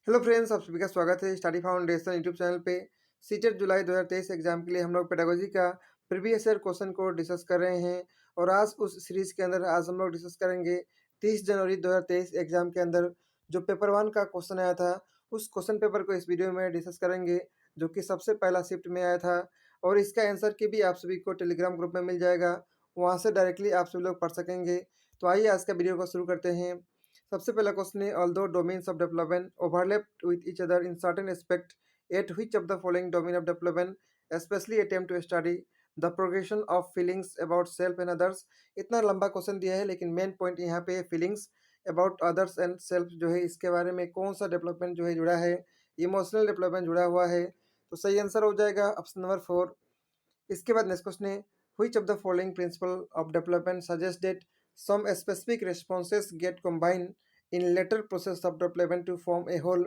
Hello friends, आप सभी का स्वागत है स्टडी फाउंडेशन यूट्यूब चैनल पे। सीटेट जुलाई 2023 एग्जाम के लिए हम लोग पेडागोजी का प्रीवियस ईयर क्वेश्चन को डिस्कस कर रहे हैं। और आज उस सीरीज के अंदर आज हम लोग डिस्कस करेंगे 30 जनवरी 2023 एग्जाम के अंदर जो पेपर 1 का क्वेश्चन आया था, उस क्वेश्चन पेपर को इस वीडियो में डिस्कस करेंगे, जो कि सबसे पहला शिफ्ट में आया था। और इसका आंसर की भी आप सभी को टेलीग्राम ग्रुप में मिल जाएगा, वहाँ से डायरेक्टली आप सभी लोग पढ़ सकेंगे। तो आइए आज का वीडियो को शुरू करते हैं। सबसे पहला क्वेश्चन है, although domains of development overlap with each other in certain aspect, at which of the following domain of development specially attempt to study the progression of feelings about self and others. इतना लंबा question दिया है, लेकिन main point यहाँ पे feelings about others and self जो है, इसके बारे में कौन सा डेवलपमेंट जो है जुड़ा है, इमोशनल डेवलपमेंट जुड़ा हुआ है। तो सही आंसर हो जाएगा ऑप्शन नंबर 4। इसके बाद नेक्स्ट क्वेश्चन है, which of the following principle of development suggest that some specific responses get combined in later process of development to form a whole.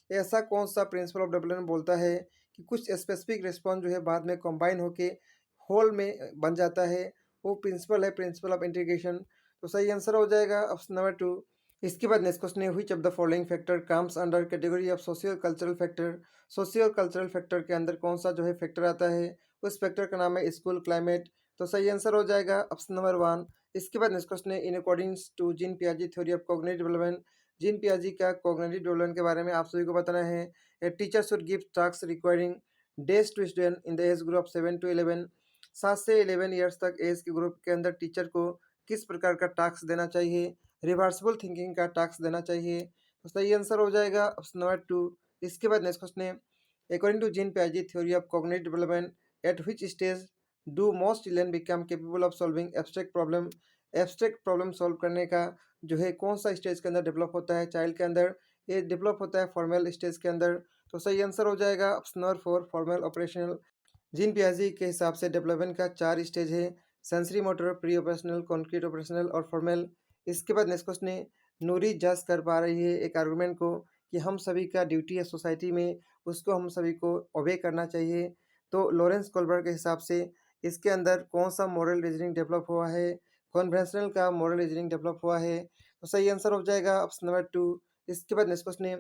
ऐसा कौन सा प्रिंसिपल ऑफ डेवलपमेंट बोलता है कि कुछ स्पेसिफिक रिस्पॉन्स जो है बाद में कंबाइन होके होल में बन जाता है, वो प्रिंसिपल है प्रिंसिपल ऑफ इंटीग्रेशन। तो सही आंसर हो जाएगा ऑप्शन नंबर 2। इसके बाद नेक्स्ट क्वेश्चन है, which of the following factor comes under category of socio cultural factor. Socio cultural factor के अंदर कौन सा जो है फैक्टर आता है, उस फैक्टर का नाम है स्कूल क्लाइमेट। तो सही आंसर हो जाएगा ऑप्शन नंबर 1। इसके बाद नेक्स्ट क्वेश्चन है, इन अकॉर्डिंग्स टू जीन पियाजी theory of cognitive development. Jean पियाजी का कॉग्निटिव डेवलपमेंट के बारे में आप सभी को बताना है। A teacher should give task requiring days to student in the age group 7 to 11। 7 से 11 ईयर्स तक एज के ग्रुप के अंदर टीचर को किस प्रकार का टास्क देना चाहिए, रिवर्सिबल थिंकिंग का टास्क देना चाहिए। तो सही आंसर हो जाएगा ऑप्शन नंबर 2। इसके बाद नेक्स्ट क्वेश्चन है, अकॉर्डिंग टू जीन पियाजी theory of cognitive development, at which stage do most children become capable of solving abstract problem. Abstract problem solve करने का जो है कौन सा स्टेज के अंदर डेवलप होता है चाइल्ड के अंदर, ये डेवलप होता है फॉर्मल स्टेज के अंदर। तो सही आंसर हो जाएगा option number 4, formal operational. Gene Piazzi के हिसाब से डेवलपमेंट का 4 स्टेज है, sensory motor, pre operational, concrete operational और फॉर्मल। इसके बाद नेक्स्ट क्वेश्चन है, नूरी जज कर पा रही है एक आर्गूमेंट को कि हम सभी का ड्यूटी है सोसाइटी में, उसको हम सभी को ओबे करना चाहिए। तो लॉरेंस कोलबर्ग के हिसाब से इसके अंदर कौन सा मॉरल रीजनिंग डेवलप हुआ है, कॉन्वेंशनल का मॉरल रीजनिंग डेवलप हुआ है। तो सही आंसर हो जाएगा ऑप्शन नंबर 2। इसके बाद नेक्स्ट क्वेश्चन है,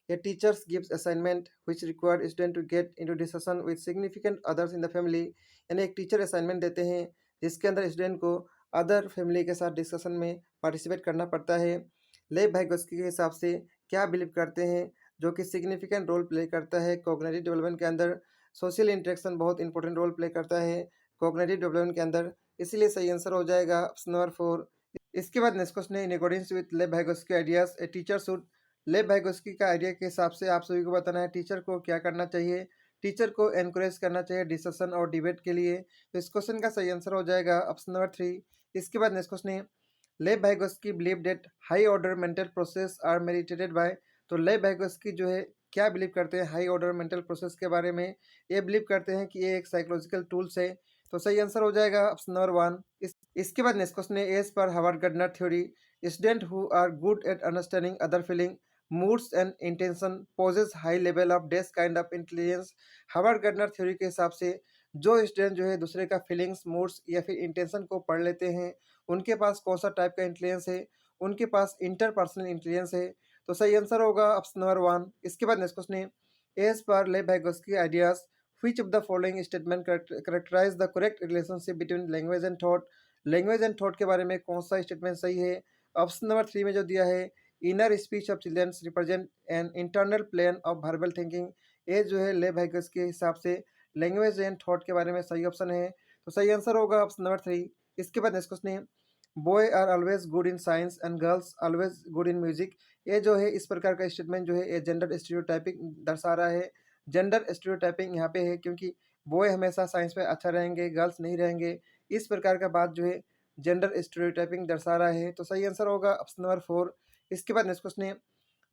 a teachers gives assignment which required student to get into discussion with significant others in the family. यानी एक टीचर असाइनमेंट देते हैं जिसके अंदर स्टूडेंट को अदर फैमिली के साथ डिस्कशन में पार्टिसिपेट करना पड़ता है। लेव भाइगोस्की के हिसाब से क्या बिलीव करते हैं जो कि सिग्निफिकेंट रोल प्ले करता है कॉग्निटिव डेवलपमेंट के अंदर। सोशल इंटरेक्शन बहुत इंपॉर्टेंट रोल प्ले करता है कॉग्निटिव डेवलपमेंट के अंदर, इसीलिए सही आंसर हो जाएगा ऑप्शन नंबर 4। इसके बाद नेक्स्ट क्वेश्चन है, इन अकॉर्डिंग्स विद लेव भाइगोस्की आइडियाज ए टीचर शुड। लेव भाइगोस्की का आइडिया के हिसाब से आप सभी को बताना है टीचर को क्या करना चाहिए। टीचर को एनकरेज करना चाहिए डिस्कशन और डिबेट के लिए। तो इस क्वेश्चन का सही आंसर हो जाएगा ऑप्शन नंबर 3। इसके बाद नेक्स्ट क्वेश्चन है, Lev Vygotsky believe that high order mental process are mediated by. तो लेव भाइगोस्की जो है क्या बिलीव करते हैं हाई ऑर्डर मेंटल प्रोसेस के बारे में, ये बिलीव करते हैं कि ये एक साइकोलॉजिकल टूल्स है। तो सही आंसर हो जाएगा ऑप्शन नंबर 1। इसके बाद नेक्स्ट क्वेश्चन है, as per Harvard Gardner theory, student who are good at understanding other feeling moods and intention possess high level of this kind of intelligence. Harvard Gardner theory के हिसाब से जो student जो है दूसरे का फीलिंग्स, मूड्स या फिर इंटेंशन को पढ़ लेते हैं, उनके पास कौन सा टाइप का इंटेलिजेंस है, उनके पास इंटरपर्सनल इंटेलिजेंस है। तो सही आंसर होगा ऑप्शन नंबर 1। इसके बाद नेक्स्ट क्वेश्चन है, एज पर लेव भाइगोस्की ideas which of the following statement characterize the correct relationship between language and thought। Language and thought के बारे में कौन सा स्टेटमेंट सही है। ऑप्शन नंबर 3 में जो दिया है, inner speech of childrens represent an internal plane of verbal thinking, ये जो है लेव भाइगस के हिसाब से लैंग्वेज एंड थॉट के बारे में सही ऑप्शन है। तो सही आंसर होगा ऑप्शन नंबर 3। इसके बाद नेक्स्ट क्वेश्चन है, boy are always good in science and girls always good in music. ये जो है इस प्रकार का स्टेटमेंट जो है ये जेंडर स्टीरियोटाइपिंग दर्शा रहा है। जेंडर स्टीरियोटाइपिंग यहाँ पे है क्योंकि बॉय हमेशा साइंस में अच्छा रहेंगे, गर्ल्स नहीं रहेंगे, इस प्रकार का बात जो है जेंडर स्टीरियोटाइपिंग दर्शा रहा है। तो सही आंसर होगा ऑप्शन नंबर 4। इसके बाद नेक्स्ट क्वेश्चन है,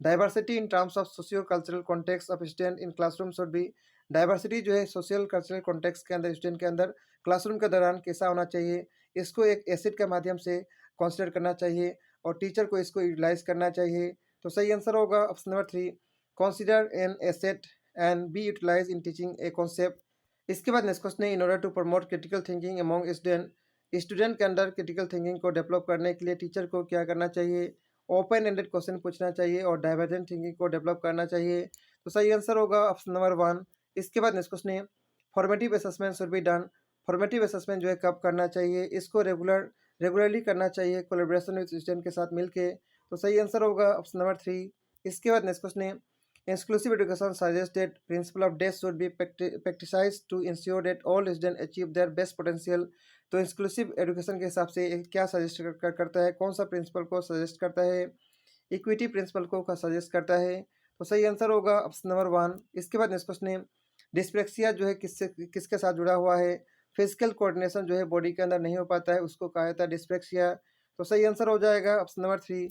diversity in terms of socio cultural context of student in classroom should be. Diversity जो है सोशल कल्चरल कॉन्टेक्स्ट के अंदर स्टूडेंट के अंदर क्लासरूम के दौरान कैसा होना चाहिए, इसको एक एसिड के माध्यम से कंसिडर करना चाहिए और टीचर को इसको यूटिलाइज करना चाहिए। तो सही आंसर होगा option number 3, consider an asset and be utilize in teaching a concept. इसके बाद नेक्स्ट क्वेश्चन है, in order to promote critical thinking among student, student के अंदर क्रिटिकल थिंकिंग को डेवलप करने के लिए टीचर को क्या करना चाहिए। ओपन एंडेड क्वेश्चन पूछना चाहिए और डाइवर्जेंट थिंकिंग को डेवलप करना चाहिए। तो सही आंसर होगा ऑप्शन नंबर 1। इसके बाद नेक्स्ट क्वेश्चन है, formative assessment should be done. Formative assessment जो है कब करना चाहिए, इसको रेगुलरली करना चाहिए कोलैबोरेशन विद स्टूडेंट के साथ मिलके। तो सही आंसर होगा ऑप्शन नंबर 3। इसके बाद नेक्स्ट क्वेश्चन है, inclusive education suggests that principle of DES should be practiced to ensure that all students achieve their best potential। तो इंक्लूसिव एजुकेशन के हिसाब से क्या सजेस्ट करता है, कौन सा प्रिंसिपल को सजेस्ट करता है, इक्विटी प्रिंसिपल को सजेस्ट करता है। तो सही आंसर होगा ऑप्शन नंबर 1। इसके बाद नेक्स्ट क्वेश्चन है, डिस्प्रेक्सिया जो है किसके साथ जुड़ा हुआ है, फिजिकल कोऑर्डिनेशन जो है बॉडी के अंदर नहीं हो पाता है उसको कहा जाता है डिस्प्रेक्सिया। तो सही आंसर हो जाएगा ऑप्शन नंबर 3।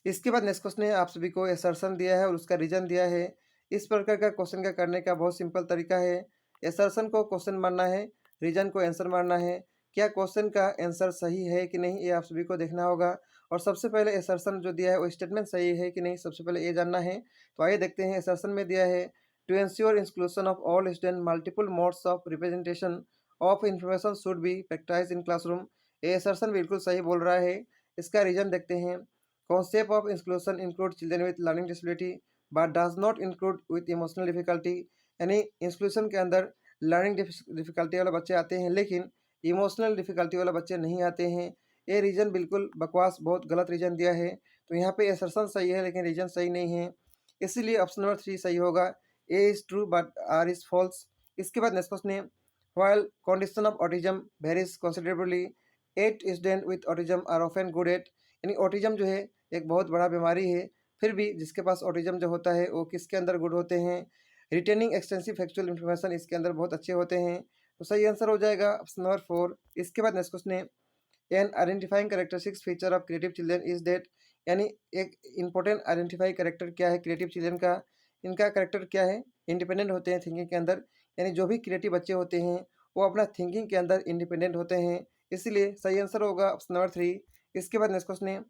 इसके बाद नेक्स्ट क्वेश्चन है, आप सभी को एसर्शन दिया है और उसका रीजन दिया है। इस प्रकार का क्वेश्चन का करने का बहुत सिंपल तरीका है। एसर्शन को क्वेश्चन मानना है, रीजन को आंसर मानना है। क्या क्वेश्चन का आंसर सही है कि नहीं, ये आप सभी को देखना होगा। और सबसे पहले एसर्शन जो दिया है वो स्टेटमेंट सही है कि नहीं, सबसे पहले ये जानना है। तो आइए देखते हैं। एसर्शन में दिया है, to ensure inclusion of all student multiple modes of representation of information should be practice in classroom. ये एसर्शन बिल्कुल सही बोल रहा है। इसका रीजन देखते हैं। Concept of inclusion include children with learning disability but does not include with emotional difficulty। यानी इंक्लूजन के अंदर लर्निंग डिफिकल्टी वाले बच्चे आते हैं लेकिन इमोशनल डिफिकल्टी वाले बच्चे नहीं आते हैं। ये रीजन बिल्कुल बकवास, बहुत गलत रीजन दिया है। तो यहाँ पे असर्शन सही है लेकिन रीजन सही नहीं है, इसीलिए ऑप्शन नंबर 3 सही होगा। A is true but R is false. इसके बाद नेक्स्ट क्वेश्चन है, while condition of autism varies considerably, 8 student with autism are often good at. यानी ऑटिज्म जो है एक बहुत बड़ा बीमारी है, फिर भी जिसके पास ऑटिज्म जो होता है वो किसके अंदर गुड होते हैं, रिटेनिंग एक्सटेंसिव फैक्चुअल इन्फॉर्मेशन इसके अंदर बहुत अच्छे होते हैं। तो सही आंसर हो जाएगा ऑप्शन नंबर 4। इसके बाद नेक्स्ट क्वेश्चन है, an identifying characteristics feature of creative children is that. यानी एक इंपॉर्टेंट आइडेंटिफाई कैरेक्टर क्या है क्रिएटिव चिल्ड्रन का, इनका कैरेक्टर क्या है, इंडिपेंडेंट होते हैं थिंकिंग के अंदर। यानी जो भी क्रिएटिव बच्चे होते हैं वो अपना थिंकिंग के अंदर इंडिपेंडेंट होते हैं, इसीलिए सही आंसर होगा ऑप्शन नंबर 3। इसके बाद नेक्स्ट क्वेश्चन है,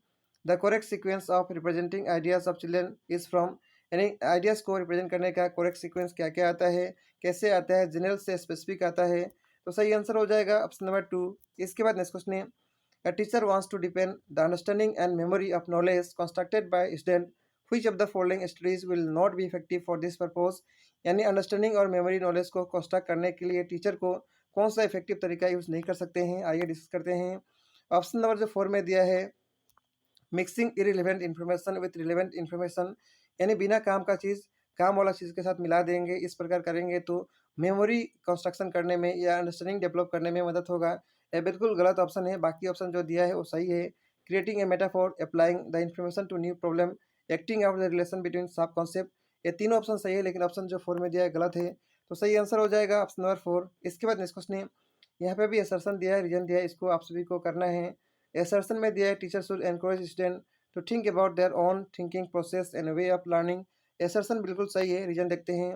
the correct sequence of representing ideas of children is from. यानी आइडियाज को रिप्रेजेंट करने का करेक्ट सीक्वेंस क्या क्या आता है, कैसे आता है, जनरल से स्पेसिफिक आता है। तो सही आंसर हो जाएगा ऑप्शन नंबर 2। इसके बाद नेक्स्ट क्वेश्चन है, a teacher wants to deepen the understanding and memory of knowledge constructed by student, which of the following strategies will not be effective for this purpose। यानी understanding और memory knowledge को construct करने के लिए teacher को कौन सा effective तरीका यूज़ नहीं कर सकते हैं, आइए डिस्कस करते हैं। ऑप्शन नंबर जो 4 में दिया है, mixing irrelevant information with relevant information. यानी बिना काम का चीज़ काम वाला चीज़ के साथ मिला देंगे, इस प्रकार करेंगे तो मेमोरी कंस्ट्रक्शन करने में या अंडरस्टैंडिंग डेवलप करने में मदद होगा। यह बिल्कुल गलत ऑप्शन है, बाकी ऑप्शन जो दिया है वो सही है। Creating a metaphor, applying the information to new problem, acting out the relation between sub concept, ये तीनों ऑप्शन सही है लेकिन ऑप्शन जो 4 में दिया है गलत है। तो सही आंसर हो जाएगा ऑप्शन नंबर 4। इसके बाद नेक्स्ट क्वेश्चन है, यहाँ पे भी असर्शन दिया है, रीजन दिया है, इसको आप सभी को करना है। असर्शन में दिया है, teacher should encourage student to think about their own thinking process and way of learning. Assertion बिल्कुल सही है, रीजन देखते हैं।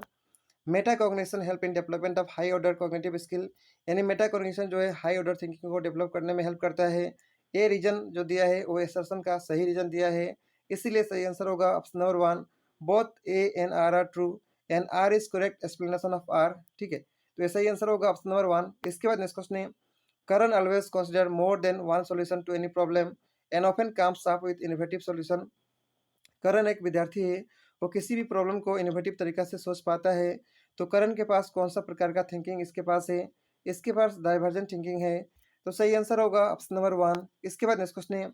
Metacognition help in development of high order cognitive skill. यानी मेटा कॉग्निशन जो है हाई ऑर्डर थिंकिंग को develop करने में हेल्प करता है। ये रीजन जो दिया है वो असर्शन का सही रीजन दिया है, इसीलिए सही आंसर होगा option number 1। Both A and R are true and R is correct explanation of R. ठीक है, तो ये सही आंसर होगा ऑप्शन नंबर 1। इसके बाद नेक्स्ट क्वेश्चन है, Karan always consider more than one solution to any problem and often comes up with innovative solution. Karan एक विद्यार्थी है, वो किसी भी प्रॉब्लम को इनोवेटिव तरीका से सोच पाता है। तो करण के पास कौन सा प्रकार का थिंकिंग इसके पास है, इसके पास डाइवर्जेंट थिंकिंग है। तो सही आंसर होगा ऑप्शन नंबर 1। इसके बाद नेक्स्ट क्वेश्चन है,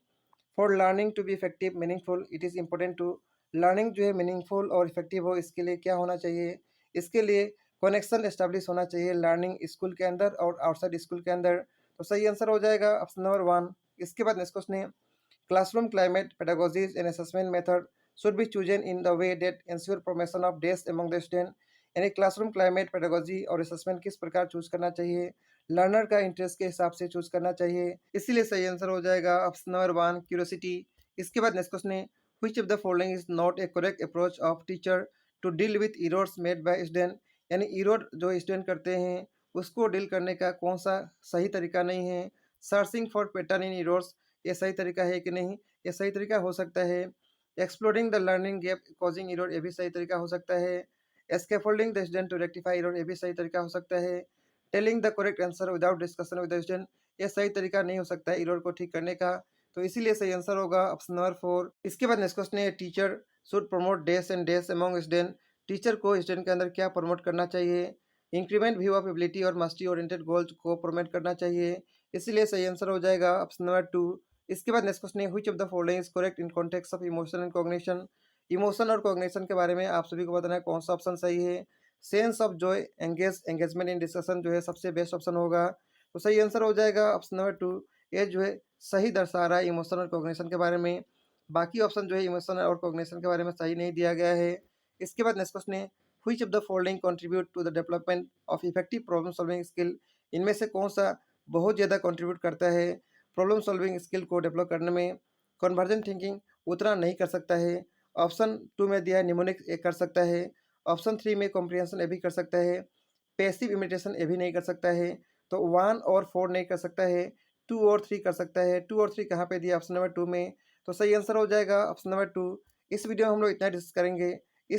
for learning to be effective meaningful it is important to. Learning जो है मीनिंगफुल और इफेक्टिव हो इसके लिए क्या होना चाहिए, इसके लिए कनेक्शन एस्टेब्लिश होना चाहिए लर्निंग स्कूल के अंदर और आउटसाइड स्कूल के अंदर। तो सही आंसर हो जाएगा ऑप्शन नंबर 1। इसके बाद नेक्स्ट क्वेश्चन है, classroom climate, pedagogies and assessment method should be chosen in the way that ensure promotion of DES among the student। यानी क्लासरूम क्लाइमेट, पेडागोजी और असेसमेंट किस प्रकार चूज करना चाहिए, लर्नर का इंटरेस्ट के हिसाब से चूज करना चाहिए, इसीलिए सही आंसर हो जाएगा ऑप्शन नंबर 1 क्यूरियोसिटी। इसके बाद नेक्स्ट क्वेश्चन है, which of the following is not a correct approach of teacher to deal with errors made by student. यानी एरर जो स्टूडेंट करते हैं उसको डील करने का कौन सा सही तरीका नहीं है। Searching for pattern in errors, ये सही तरीका है कि नहीं, ये सही तरीका हो सकता है। Exploring the learning gap causing error, ये भी सही तरीका हो सकता है। Scaffolding the student to rectify error, ये भी सही तरीका हो सकता है। Telling the correct answer without discussion with the student, ये सही तरीका नहीं हो सकता है एरर को ठीक करने का। तो इसीलिए सही आंसर होगा ऑप्शन नंबर 4। इसके बाद नेक्स्ट क्वेश्चन है, teacher should promote dash and dash among student. Teacher को स्टूडेंट के अंदर क्या प्रमोट करना चाहिए? इंक्रीमेंट व्यू ऑफ एबिलिटी और मास्टरी ओरिएंटेड गोल्स को प्रमोट करना चाहिए, इसीलिए सही आंसर हो जाएगा ऑप्शन नंबर 2। इसके बाद नेक्स्ट क्वेश्चन है, which of the following is correct in context of emotion and cognition. Emotion और कॉग्निशन के बारे में आप सभी को बताना है कौन सा ऑप्शन सही है। Sense of Joy, engagement in discussion जो है सबसे बेस्ट ऑप्शन होगा, तो सही आंसर हो जाएगा ऑप्शन नंबर 2। ये जो है सही दर्शा रहा है इमोशन और कॉग्निशन के बारे में। बाकी ऑप्शन जो है इमोशन और कॉग्निशन के बारे में सही नहीं दिया गया है। इसके बाद नेक्स्ट क्वेश्चन है, which of the following contribute to the development of effective problem solving skill. इनमें से कौन सा बहुत ज़्यादा कंट्रीब्यूट करता है प्रॉब्लम सॉल्विंग स्किल को डेवलप करने में? कन्वर्जेंट थिंकिंग उतना नहीं कर सकता है। ऑप्शन 2 में दिया है निमोनिक ये कर सकता है। ऑप्शन 3 में कॉम्प्रिहेंशन ये भी कर सकता है। पैसिव इमिटेशन ये भी नहीं कर सकता है। तो 1 और 4 नहीं कर सकता है, 2 और 3 कर सकता है। 2 और 3 कहाँ पे दिया? ऑप्शन नंबर 2 में। तो सही आंसर हो जाएगा ऑप्शन नंबर 2। इस वीडियो में हम लोग इतना डिस्कस करेंगे।